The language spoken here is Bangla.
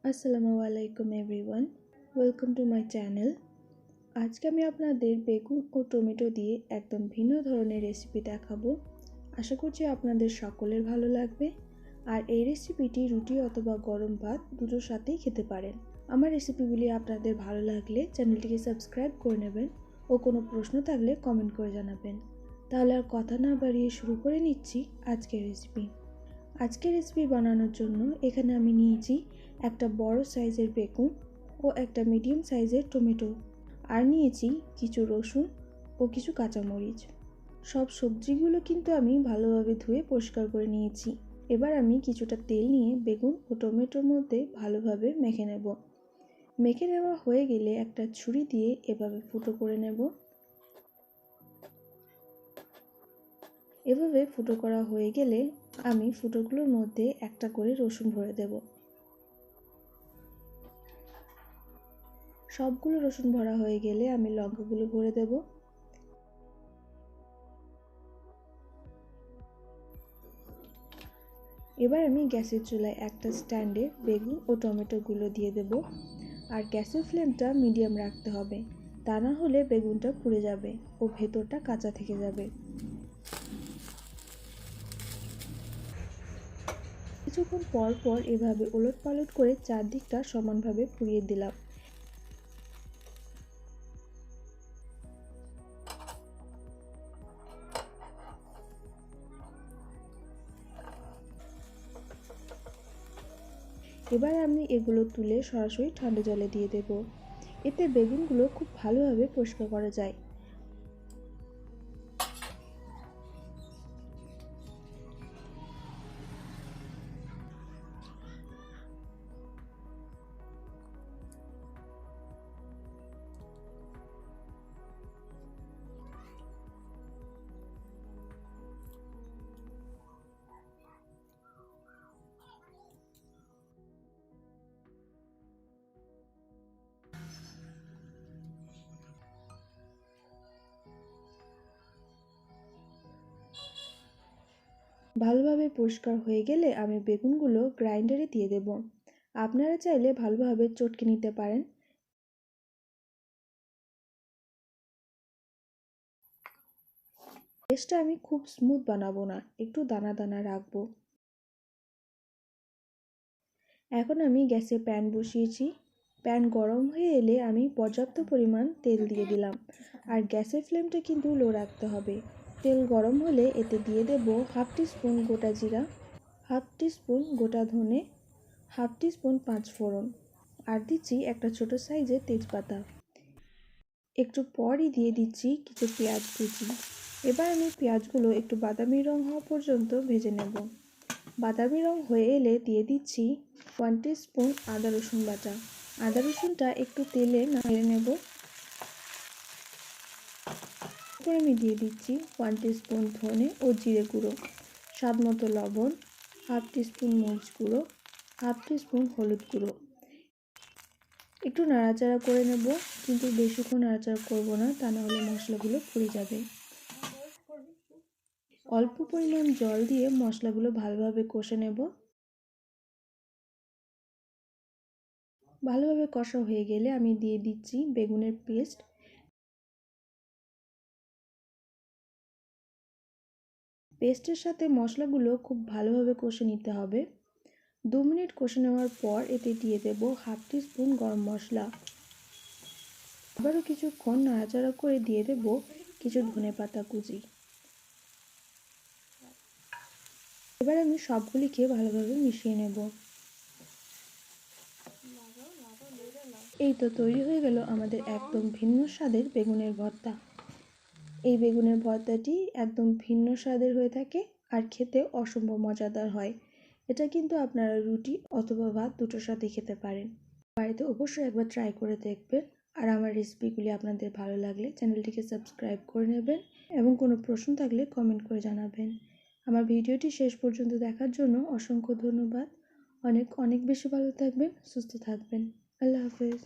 Assalamualaikum everyone, welcome to my channel. আজকে আমি আপনাদের বেগুন ও টমেটো দিয়ে একদম ভিন্ন ধরনের রেসিপি দেখাবো। আশা করছি আপনাদের সকলের ভালো লাগবে। আর এই রেসিপিটি রুটি অথবা গরম ভাত দুটোর সাথেই খেতে পারেন। আমার রেসিপিগুলি আপনাদের ভালো লাগলে চ্যানেলটিকে সাবস্ক্রাইব করে নেবেন ও কোনো প্রশ্ন থাকলে কমেন্ট করে জানাবেন। তাহলে আর কথা না বাড়িয়ে শুরু করে নিচ্ছি আজকের রেসিপি। আজকের রেসিপি বানানোর জন্য এখানে আমি নিয়েছি একটা বড় সাইজের বেগুন ও একটা মিডিয়াম সাইজের টমেটো, আর নিয়েছি কিছু রসুন ও কিছু কাঁচামরিচ। সব সবজিগুলো কিন্তু আমি ভালোভাবে ধুয়ে পরিষ্কার করে নিয়েছি। এবার আমি কিছুটা তেল নিয়ে বেগুন ও টমেটোর মধ্যে ভালোভাবে মেখে নেব। মেখে নেওয়া হয়ে গেলে একটা ছুরি দিয়ে এভাবে ফুটো করে নেব। এভাবে ফুটো করা হয়ে গেলে আমি ফুটোগুলোর মধ্যে একটা করে রসুন ভরে দেব। সবগুলো রসুন ভরা হয়ে গেলে আমি লঙ্কাগুলো ভরে দেব। এবার আমি গ্যাসের চুলায় একটা স্ট্যান্ডে বেগুন ও টমেটোগুলো দিয়ে দেব। আর গ্যাসের ফ্লেমটা মিডিয়াম রাখতে হবে, তা না হলে বেগুনটা পুড়ে যাবে ও ভেতরটা কাঁচা থেকে যাবে। কিছুক্ষণ পর পর এভাবে ওলটপালট করে চারদিকটা সমানভাবে পুড়িয়ে দিলাম। এবার আমি এগুলো তুলে সরাসরি ঠান্ডা জলে দিয়ে দেব। এতে বেগুনগুলো খুব ভালোভাবে পরিষ্কার করা যায়। ভালোভাবে পরিষ্কার হয়ে গেলে আমি বেগুনগুলো গ্রাইন্ডারে দিয়ে দেব। আপনারা চাইলে ভালোভাবে চটকে নিতে পারেন। পেস্টটা আমি খুব স্মুথ বানাবো না, একটু দানা দানা রাখবো। এখন আমি গ্যাসে প্যান বসিয়েছি। প্যান গরম হয়ে এলে আমি পর্যাপ্ত পরিমাণ তেল দিয়ে দিলাম। আর গ্যাসের ফ্লেমটা কিন্তু লো রাখতে হবে। তেল গরম হলে এতে দিয়ে দেব হাফ টিস্পুন গোটা জিরা, হাফ টিস্পুন গোটা ধনে, হাফ টিস্পুন পাঁচফোড়ন, আর দিচ্ছি একটা ছোট সাইজের তেজপাতা। একটু পরই দিয়ে দিচ্ছি কিছু পেঁয়াজ কুচি। এবার আমি পেঁয়াজগুলো একটু বাদামি রং হওয়া পর্যন্ত ভেজে নেব। বাদামি রং হয়ে এলে দিয়ে দিচ্ছি 1 টিস্পুন আদা রসুন বাটা। আদা রসুনটা একটু তেলে নেড়ে নেব। এরপর আমি দিয়ে দিচ্ছি 1 টিস্পুন ধনে ও জিরে গুঁড়ো, স্বাদ মতো লবণ, হাফ টিস্পুন মরিচ গুঁড়ো, হাফ টিস্পুন হলুদ গুঁড়ো। একটু নাড়াচাড়া করে নেব, কিন্তু বেশিক্ষণ নাড়াচাড়া করব না, তা না হলে মশলাগুলো পুড়ে যাবে। অল্প পরিমাণ জল দিয়ে মশলাগুলো ভালোভাবে কষে নেব। ভালোভাবে কষা হয়ে গেলে আমি দিয়ে দিচ্ছি বেগুনের পেস্ট। পেস্টের সাথে মশলাগুলো খুব ভালোভাবে কষে নিতে হবে। 2 মিনিট কষে নেওয়ার পর এতে দিয়ে দেব হাফ টিস্পুন গরম মশলা। আবারও কিছুক্ষণ নাড়াচাড়া করে দিয়ে দেব কিছু ধনেপাতা কুচি। এবার আমি সবগুলিকে ভালোভাবে মিশিয়ে নেব। এই তো তৈরি হয়ে গেল আমাদের একদম ভিন্ন স্বাদের বেগুনের ভর্তা। এই বেগুনের ভর্তাটি একদম ভিন্ন স্বাদের হয়ে থাকে আর খেতে অসম্ভব মজাদার হয়। এটা কিন্তু আপনারা রুটি অথবা ভাত দুটোর সাথে খেতে পারেন। বাড়িতে অবশ্যই একবার ট্রাই করে দেখবেন। আর আমার রেসিপিগুলি আপনাদের ভালো লাগলে চ্যানেলটিকে সাবস্ক্রাইব করে নেবেন এবং কোনো প্রশ্ন থাকলে কমেন্ট করে জানাবেন। আমার ভিডিওটি শেষ পর্যন্ত দেখার জন্য অসংখ্য ধন্যবাদ। অনেক অনেক বেশি ভালো থাকবেন, সুস্থ থাকবেন। আল্লাহ হাফেজ।